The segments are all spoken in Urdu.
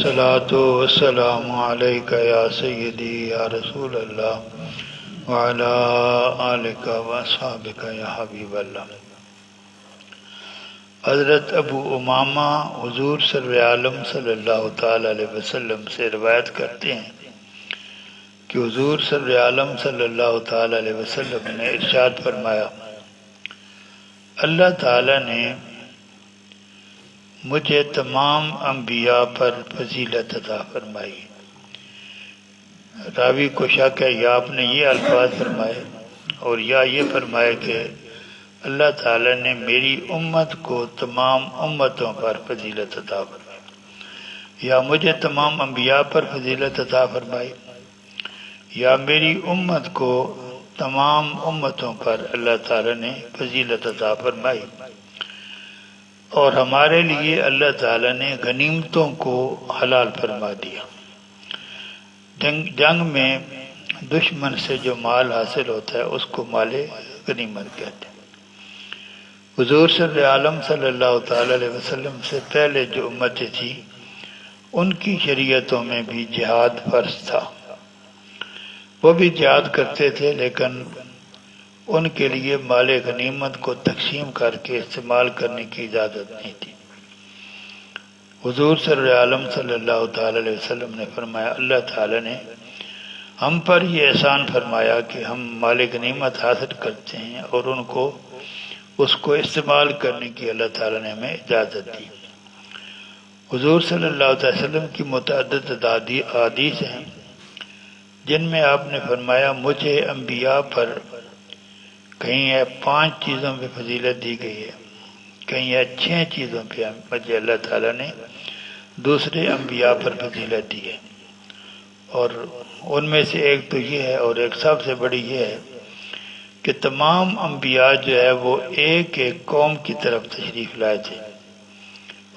الصلاة والسلام عليك يا سيدي يا رسول الله وعلى آلك وأصحابك يا حبیب اللہ۔ حضرت ابو امامہ حضور سرور عالم صلی اللہ تعالی علیہ وسلم سے روایت کرتے ہیں کہ حضور سرور عالم صلی اللہ تعالی علیہ وسلم نے ارشاد فرمایا، اللہ تعالی نے مجھے تمام انبیاء پر فضیلت عطا فرمائی۔ راوی کو شک ہے یا آپ نے یہ الفاظ فرمائے اور یا یہ فرمائے کہ اللہ تعالی نے میری امت کو تمام امتوں پر فضیلت عطا فرمائی، یا مجھے تمام انبیاء پر فضیلت عطا فرمائی، یا میری امت کو تمام امتوں پر اللہ تعالی نے فضیلت عطا فرمائی۔ اور ہمارے لیے اللہ تعالی نے غنیمتوں کو حلال فرما دیا۔ جنگ میں دشمن سے جو مال حاصل ہوتا ہے اس کو مال غنیمت کہتے ہیں۔ حضور صلی عالم صلی اللہ تعالی علیہ وسلم سے پہلے جو امتیں تھی ان کی شریعتوں میں بھی جہاد فرض تھا، وہ بھی جہاد کرتے تھے، لیکن ان کے لیے مال غنیمت کو تقسیم کر کے استعمال کرنے کی اجازت نہیں تھی۔ حضور صلی عالم صلی اللہ تعالی علیہ وسلم نے فرمایا، اللہ تعالی نے ہم پر یہ احسان فرمایا کہ ہم مال غنیمت حاصل کرتے ہیں اور اس کو استعمال کرنے کی اللہ تعالی نے ہمیں اجازت دی۔ حضور صلی اللہ علیہ وسلم کی متعدد احادیث ہیں جن میں آپ نے فرمایا، مجھے انبیاء پر کہیں ہے 5 چیزوں پہ فضیلت دی گئی ہے، کہیں ہے 6 چیزوں پہ مجھے اللہ تعالیٰ نے دوسرے انبیاء پر فضیلت دی ہے، اور ان میں سے ایک تو یہ ہے، اور ایک سب سے بڑی یہ ہے کہ تمام انبیاء جو ہے وہ ایک ایک قوم کی طرف تشریف لائے تھے،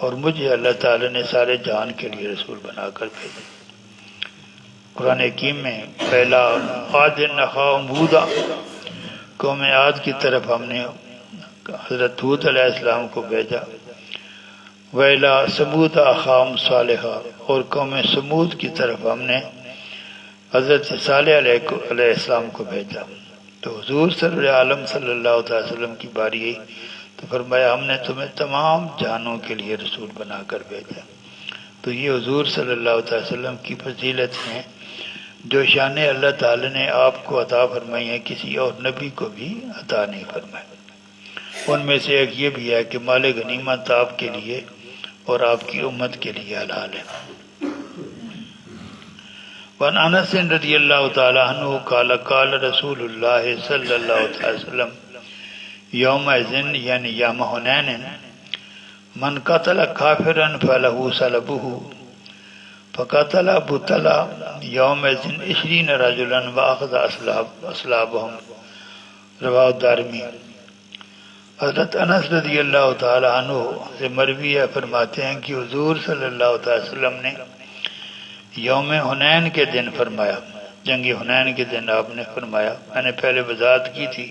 اور مجھے اللہ تعالیٰ نے سارے جہان کے لیے رسول بنا کر بھیجا۔ قرآن حکیم میں پہلا عاد اخاہم ہودہ، قوم عاد کی طرف ہم نے حضرت ہود علیہ السلام کو بھیجا، ویلا سمود اخاہم صالحہ، اور قوم سمود کی طرف ہم نے حضرت صالح علیہ السلام کو بھیجا۔ تو حضور صلی عالم صلی اللہ علیہ وسلم کی باری آئی تو فرمایا، ہم نے تمہیں تمام جہانوں کے لیے رسول بنا کر بھیجا۔ تو یہ حضور صلی اللہ علیہ وسلم کی فضیلت ہیں جو شان اللہ تعالی نے آپ کو عطا فرمائی ہیں، کسی اور نبی کو بھی عطا نہیں فرمائی۔ ان میں سے ایک یہ بھی ہے کہ مال غنیمت آپ کے لیے اور آپ کی امت کے لیے حلال ہے۔ وعن انس رضی اللہ تعالی عنہ قال قال رسول اللہ صلی اللہ علیہ وسلم یوم اذن، یعنی یوم حنین، من قتل کافرا فلہ صلبہ فقتل ابو طلحہ یوم اذن 20 رجلا واخذ اسلابہم، رواہ الدارمی۔ حضرت انس رضی اللہ تعالی عنہ سے مروی ہے، فرماتے ہیں کہ حضور صلی اللہ علیہ وسلم نے یوم حنین کے دن فرمایا، جنگ حنین کے دن آپ نے فرمایا، میں نے پہلے وضاحت کی تھی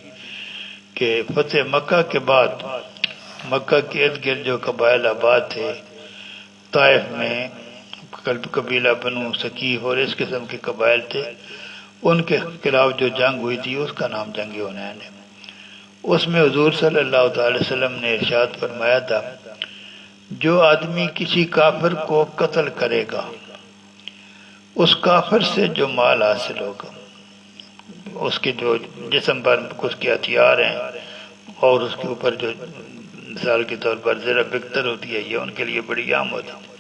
کہ فتح مکہ کے بعد مکہ کے ارد گرد جو قبائل آباد تھے، طائف میں قبیلہ بنو سقیف اور اس قسم کے قبائل تھے، ان کے خلاف جو جنگ ہوئی تھی اس کا نام جنگ حنین ہے۔ اس میں حضور صلی اللہ علیہ وسلم نے ارشاد فرمایا تھا، جو آدمی کسی کافر کو قتل کرے گا، اس کافر سے جو مال حاصل ہوگا، اس کے جو جسم پر اس کے ہتھیار ہیں اور اس کے اوپر جو مثال کے طور پر زرہ بکتر ہوتی ہے، یہ ان کے لیے بڑی عام ہوتی ہے،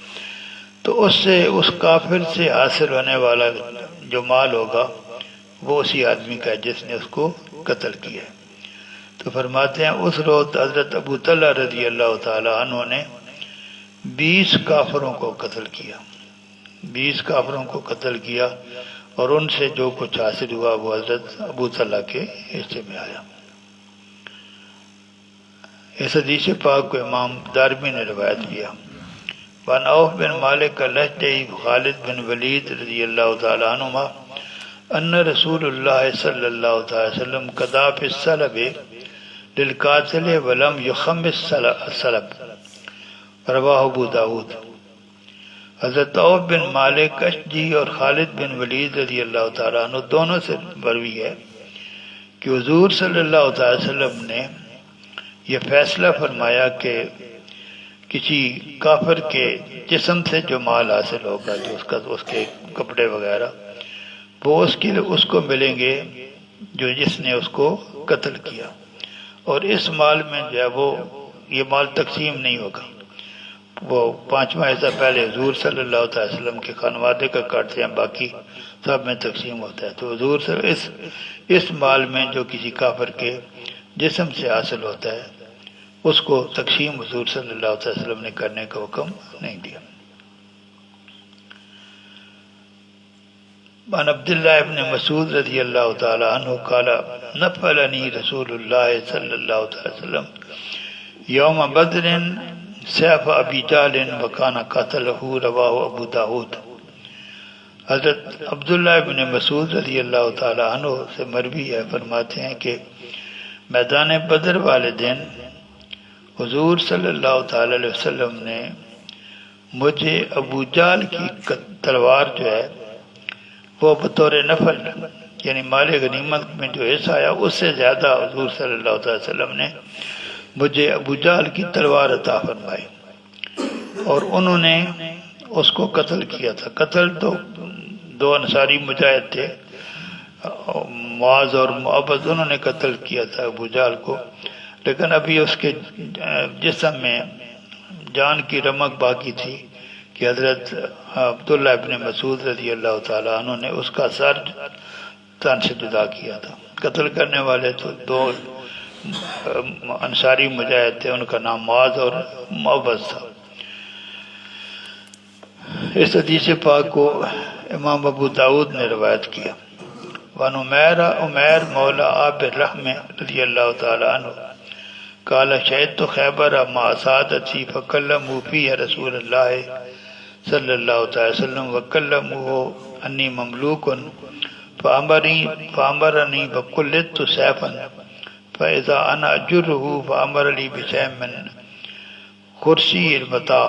تو اس کافر سے حاصل ہونے والا جو مال ہوگا وہ اسی آدمی کا ہے جس نے اس کو قتل کیا ہے۔ تو فرماتے ہیں اس روز حضرت ابو طلحہ رضی اللہ تعالی عنہ نے 20 کافروں کو قتل کیا، 20 کافروں کو قتل کیا، اور ان سے جو کچھ حاصل ہوا وہ حضرت ابو طلحہ کے حصے میں آیا۔ اس حدیث پاک کو امام دارمی نے روایت کیا۔ وعن عوف بن مالک الاشجعی خالد بن ولید رضی اللہ تعالی عنہما ان رسول اللہ صلی اللہ علیہ وسلم قضا فی السلب للقاتل ولم یخمس السلب، رواہ ابو داود۔ حضرت عوف بن مالک اشجعی اور خالد بن ولید رضی اللہ تعالیٰ عنہ دونوں سے مروی ہے کہ حضور صلی اللہ تعالی وسلم نے یہ فیصلہ فرمایا کہ کسی کافر کے جسم سے جو مال حاصل ہوگا، جو اس کے کپڑے وغیرہ، وہ اس کو ملیں گے جو جس نے اس کو قتل کیا، اور اس مال میں جو ہے وہ یہ مال تقسیم نہیں ہوگا، وہ 5واں حصہ پہلے حضور صلی اللہ علیہ وسلم کے خانوادے کا کاٹتے ہیں، باقی سب میں تقسیم ہوتا ہے۔ تو حضور اس مال میں جو کسی کافر کے جسم سے حاصل ہوتا ہے اس کو تقسیم حضور صلی اللہ علیہ وسلم نے کرنے کا حکم نہیں دیا۔ عن عبداللہ ابن مسعود رضی اللہ تعالی عنہ قال نفلنی رسول اللہ صلی اللہ علیہ وسلم یوم بدر سیف ابی جہل وکان قاتلہ، رواہ ابو داود۔ حضرت عبداللہ ابن مسعود رضی اللہ تعالی عنہ سے مروی ہے، فرماتے ہیں کہ میدان بدر والے دن حضور صلی اللہ تعالی علیہ وسلم نے مجھے ابو جہل کی تلوار جو ہے وہ بطور نفل، یعنی مال غنیمت میں جو حصہ آیا اس سے زیادہ حضور صلی اللہ علیہ وسلم نے مجھے ابو جہل کی تلوار عطا فرمائی، اور انہوں نے اس کو قتل کیا تھا۔ قتل تو 2 انصاری مجاہد تھے، معاذ اور معبد، انہوں نے قتل کیا تھا ابو جہل کو، لیکن ابھی اس کے جسم میں جان کی رمق باقی تھی کہ حضرت عبداللہ ابن مسعود رضی اللہ تعالیٰ عنہ نے اس کا سر تن سے جدا کیا تھا۔ قتل کرنے والے تو 2 انصاری مجاہد تھے، ان کا نام معاذ اور معبد تھا۔ اس حدیث پاک کو امام ابو داود نے روایت کیا۔ وان عمیر مولا آب الرحم رضی اللہ تعالی عنہ قال شهدت خیبر مع سعادتی فکلموا فیہ رسول اللہ صلی اللہ تعالی وسلم وکلموه انی مملوک فامرنی بقلت سیفا فاذا انا اجره فامر لی بشیء من خرسی المتاع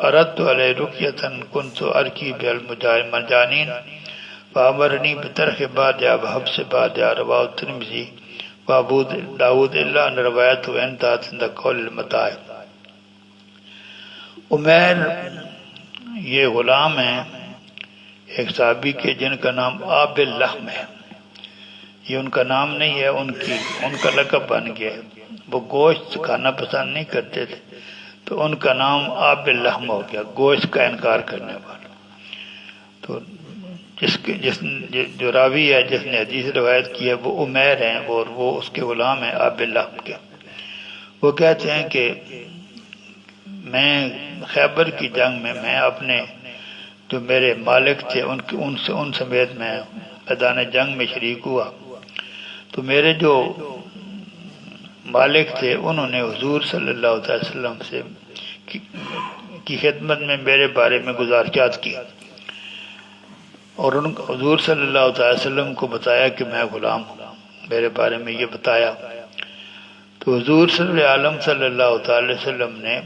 اردت علی رقیتا کنت ارکی بالمجانین فامرنی بترک بادیا وحبس بادیا، رواہ الترمذی وابو داود اللہ ان روایت انتہت عند قول المتاع۔ عمیر یہ غلام ہیں ایک صحابی کے جن کا نام آب اللحم ہے، یہ ان کا نام نہیں ہے، ان کا لقب بن گیا ہے۔ وہ گوشت کھانا پسند نہیں کرتے تھے تو ان کا نام آب اللحم ہو گیا، گوشت کا انکار کرنے والا۔ تو جو راوی ہے جس نے حدیث روایت کی ہے وہ عمیر ہیں، اور وہ اس کے غلام ہیں آب اللحم کے۔ وہ کہتے ہیں کہ میں خیبر کی جنگ میں اپنے جو میرے مالک تھے ان سمیت میں میدان جنگ میں شریک ہوا، تو میرے جو مالک تھے انہوں نے حضور صلی اللہ علیہ وسلم سے کی خدمت میں میرے بارے میں گزارشات کی، اور حضور صلی اللہ علیہ وسلم کو بتایا کہ میں غلام ہوں، میرے بارے میں یہ بتایا۔ تو حضور صلی اللہ علیہ وسلم نے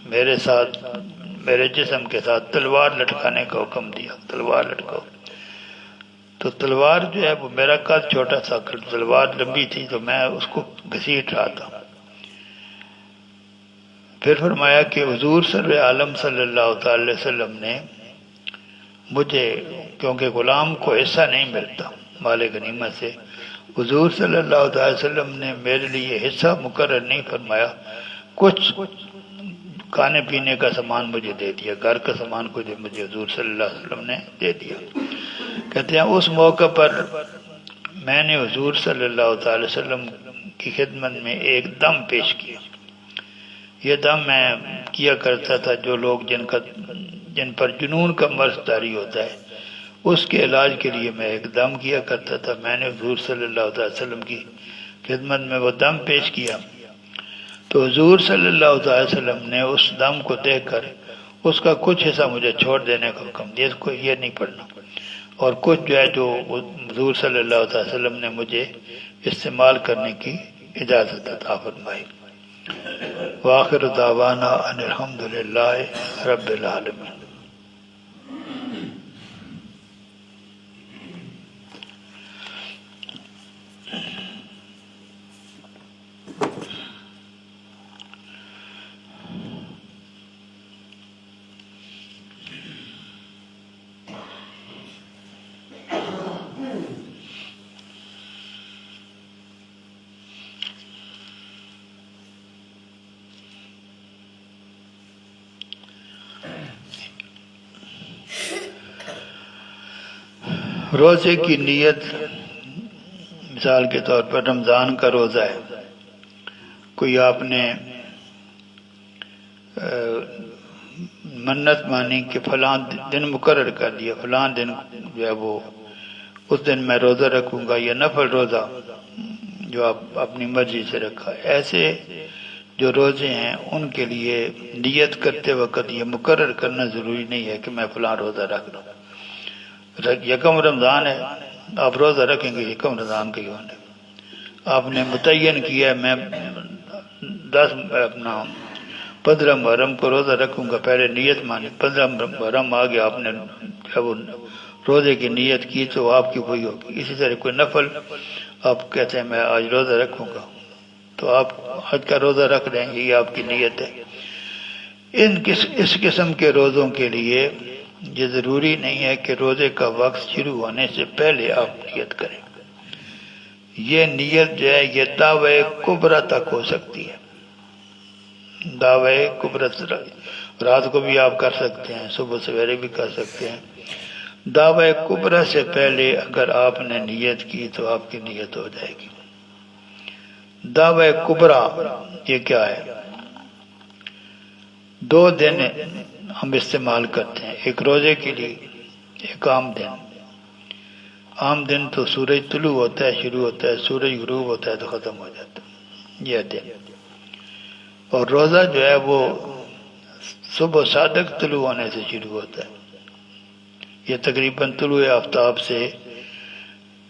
میرے ساتھ، میرے جسم کے ساتھ تلوار لٹکانے کا حکم دیا، تلوار لٹکاؤ۔ تو تلوار جو ہے وہ میرا قد چھوٹا تھا، تلوار لمبی تھی تو میں اس کو گھسیٹ رہا تھا۔ پھر فرمایا کہ حضور صلی اللہ علیہ وسلم نے مجھے، کیونکہ غلام کو حصہ نہیں ملتا مال غنیمت سے، حضور صلی اللہ علیہ وسلم نے میرے لیے حصہ مقرر نہیں فرمایا، کچھ کھانے پینے کا سامان مجھے دے دیا، گھر کا سامان کو مجھے حضور صلی اللہ علیہ وسلم نے دے دیا۔ کہتے ہیں اس موقع پر میں نے حضور صلی اللہ علیہ وسلم کی خدمت میں ایک دم پیش کیا۔ یہ دم میں کیا کرتا تھا جو لوگ جن پر جنون کا مرض طاری ہوتا ہے، اس کے علاج کے لیے میں ایک دم کیا کرتا تھا۔ میں نے حضور صلی اللہ علیہ وسلم کی خدمت میں وہ دم پیش کیا، تو حضور صلی اللہ علیہ وسلم نے اس دم کو دیکھ کر اس کا کچھ حصہ مجھے چھوڑ دینے کا حکم دیا، اس کو یہ نہیں پڑھنا، اور کچھ جو ہے جو حضور صلی اللہ علیہ وسلم نے مجھے استعمال کرنے کی اجازت عطا فرمائی۔ وآخر دعوانا ان الحمد للہ رب العالمین۔ روزے کی نیت مثال کے طور پر رمضان کا روزہ ہے، کوئی آپ نے منت مانی کہ فلاں دن مقرر کر دیا، فلاں دن جو ہے وہ اس دن میں روزہ رکھوں گا، یا نفل روزہ جو آپ اپنی مرضی سے رکھا، ایسے جو روزے ہیں ان کے لیے نیت کرتے وقت یہ مقرر کرنا ضروری نہیں ہے کہ میں فلاں روزہ رکھ لوں۔ یکم رمضان ہے، آپ روزہ رکھیں گے یکم رمضان کا ہی ہونے، آپ نے متعین کیا ہے میں 15 محرم کو روزہ رکھوں گا، پہلے نیت مانی، 15 محرم آگے آپ نے جب روزے کی نیت کی تو آپ کی وہی ہوگی۔ اسی طرح کوئی نفل آپ کہتے ہیں میں آج روزہ رکھوں گا تو آپ آج کا روزہ رکھ لیں گے، یہ آپ کی نیت ہے۔ اس قسم کے روزوں کے لیے یہ ضروری نہیں ہے کہ روزے کا وقت شروع ہونے سے پہلے آپ نیت کریں، یہ نیت جو ہے یہ دعوی کبریٰ تک ہو سکتی ہے، دعوی کبریٰ رات کو بھی آپ کر سکتے ہیں، صبح سویرے بھی کر سکتے ہیں، دعوی کبریٰ سے پہلے اگر آپ نے نیت کی تو آپ کی نیت ہو جائے گی۔ دعوی کبریٰ یہ کیا ہے؟ 2 دن ہم استعمال کرتے ہیں ایک روزے کے لیے، ایک عام دن۔ عام دن تو سورج طلوع ہوتا ہے شروع ہوتا ہے، سورج غروب ہوتا ہے تو ختم ہو جاتا ہے، یہ دن۔ اور روزہ جو ہے وہ صبح صادق طلوع ہونے سے شروع ہوتا ہے، یہ تقریباً طلوع آفتاب سے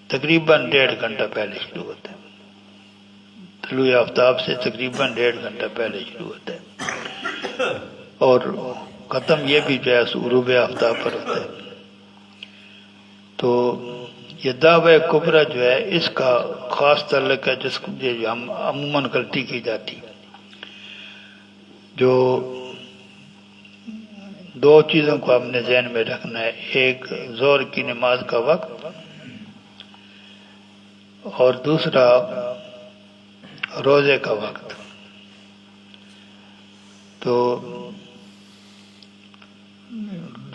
تقریباً 1.5 گھنٹہ پہلے شروع ہوتا ہے، طلوع آفتاب سے تقریباً 1.5 گھنٹہ پہلے شروع ہوتا ہے، اور ختم یہ بھی جو ہے غروب آفتاب پر ہوتا ہے۔ تو یہ دعوی کبریٰ جو ہے اس کا خاص تعلق ہے جس کو ہم عموماً غلطی کی جاتی، جو 2 چیزوں کو ہم نے ذہن میں رکھنا ہے، ایک ظہر کی نماز کا وقت اور دوسرا روزے کا وقت۔ تو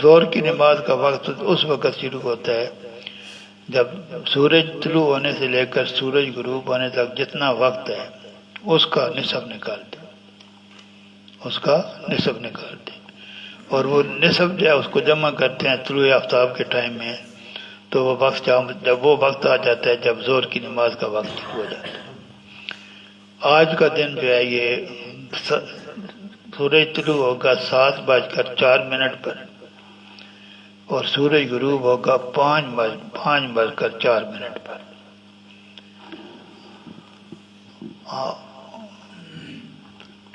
ظہر کی نماز کا وقت اس وقت شروع ہوتا ہے جب سورج طلوع ہونے سے لے کر سورج غروب ہونے تک جتنا وقت ہے اس کا نصف نکالتے، اس کا نصف نکالتے، اور وہ نصف جو ہے اس کو جمع کرتے ہیں طلوع آفتاب کے ٹائم میں، تو وہ وقت جب وہ وقت آ جاتا ہے جب ظہر کی نماز کا وقت شروع ہو جاتا ہے۔ آج کا دن جو ہے یہ سورج طلوع ہوگا 7:04 پر اور سورج غروب ہوگا 5:04 پر۔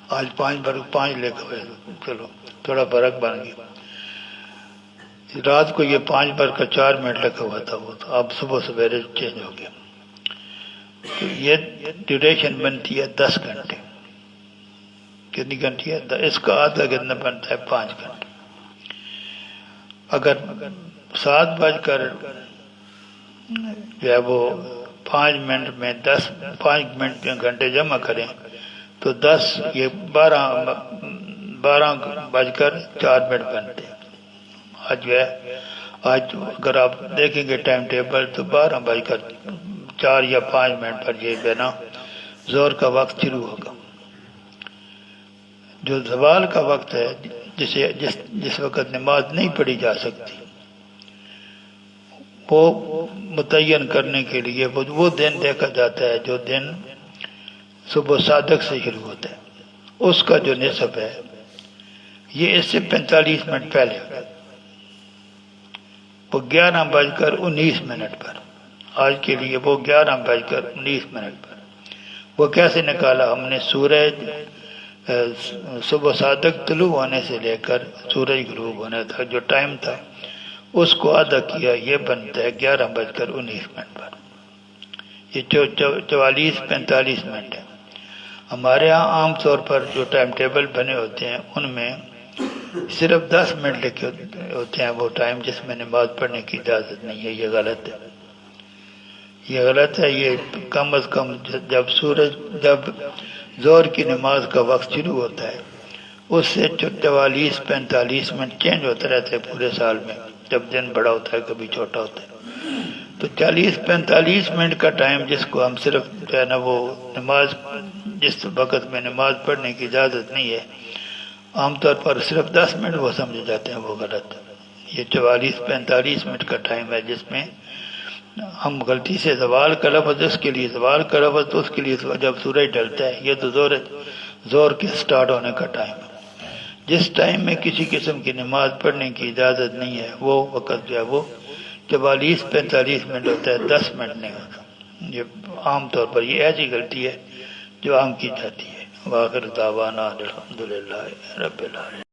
آج 5 لے کے چلو تھوڑا فرق بن گیا، رات کو یہ 5:04 لکھا ہوا تھا، وہ تو اب صبح سویرے چینج ہو گیا، تو یہ ڈیوریشن بنتی ہے 10 گھنٹے۔ کتنی گھنٹی ہے؟ اس کا آدھا کتنا بنتا ہے؟ 5 گھنٹے۔ اگر 7 جو ہے وہ 5 منٹ میں 5 گھنٹے جمع کریں تو 10 یہ 12:04 بنتے ہیں۔ آج جو ہے اگر آپ دیکھیں گے ٹائم ٹیبل تو 12:04 یا 5 پر یہ بنا ظہر کا وقت شروع ہوگا۔ جو زوال کا وقت ہے جس وقت نماز نہیں پڑھی جا سکتی، وہ متعین کرنے کے لیے وہ دن دیکھا جاتا ہے جو دن صبح صادق سے شروع ہوتا ہے، اس کا جو نصف ہے یہ اس سے 45 منٹ پہلے ہوتا ہے، وہ 11:19 پر۔ آج کے لیے وہ 11:19 پر۔ وہ کیسے نکالا ہم نے؟ سورج صبح صادق طلوع ہونے سے لے کر سورج غروب ہونے تک جو ٹائم تھا اس کو آدھا کیا، یہ بنتا ہے 11:19 پر۔ یہ 44-45 ہے۔ ہمارے ہاں عام طور پر جو ٹائم ٹیبل بنے ہوتے ہیں ان میں صرف 10 منٹ لکھے ہوتے ہیں، وہ ٹائم جس میں نماز پڑھنے کی اجازت نہیں ہے۔ یہ غلط ہے، یہ غلط ہے۔ یہ کم از کم جب ظہر کی نماز کا وقت شروع ہوتا ہے اس سے 44-45 منٹ چینج ہوتے رہتے ہیں پورے سال میں، جب دن بڑا ہوتا ہے کبھی چھوٹا ہوتا ہے۔ تو 40-45 منٹ کا ٹائم جس کو ہم صرف جو ہے نا وہ نماز، جس وقت میں نماز پڑھنے کی اجازت نہیں ہے، عام طور پر صرف 10 منٹ وہ سمجھے جاتے ہیں، وہ غلط ہے۔ یہ 44-45 منٹ کا ٹائم ہے جس میں ہم غلطی سے زوال کا لفظ اس کے لیے، زوال کا لفظ تو اس کے لیے جب سورج ڈلتا ہے، یہ تو زور کے سٹارٹ ہونے کا ٹائم ہے۔ جس ٹائم میں کسی قسم کی نماز پڑھنے کی اجازت نہیں ہے وہ وقت جو ہے وہ 44-45 منٹ ہوتا ہے، 10 منٹ نہیں ہوتا۔ یہ عام طور پر یہ ایسی غلطی ہے جو عام کی جاتی ہے۔ وآخر دعوانا الحمدللہ رب العالمین۔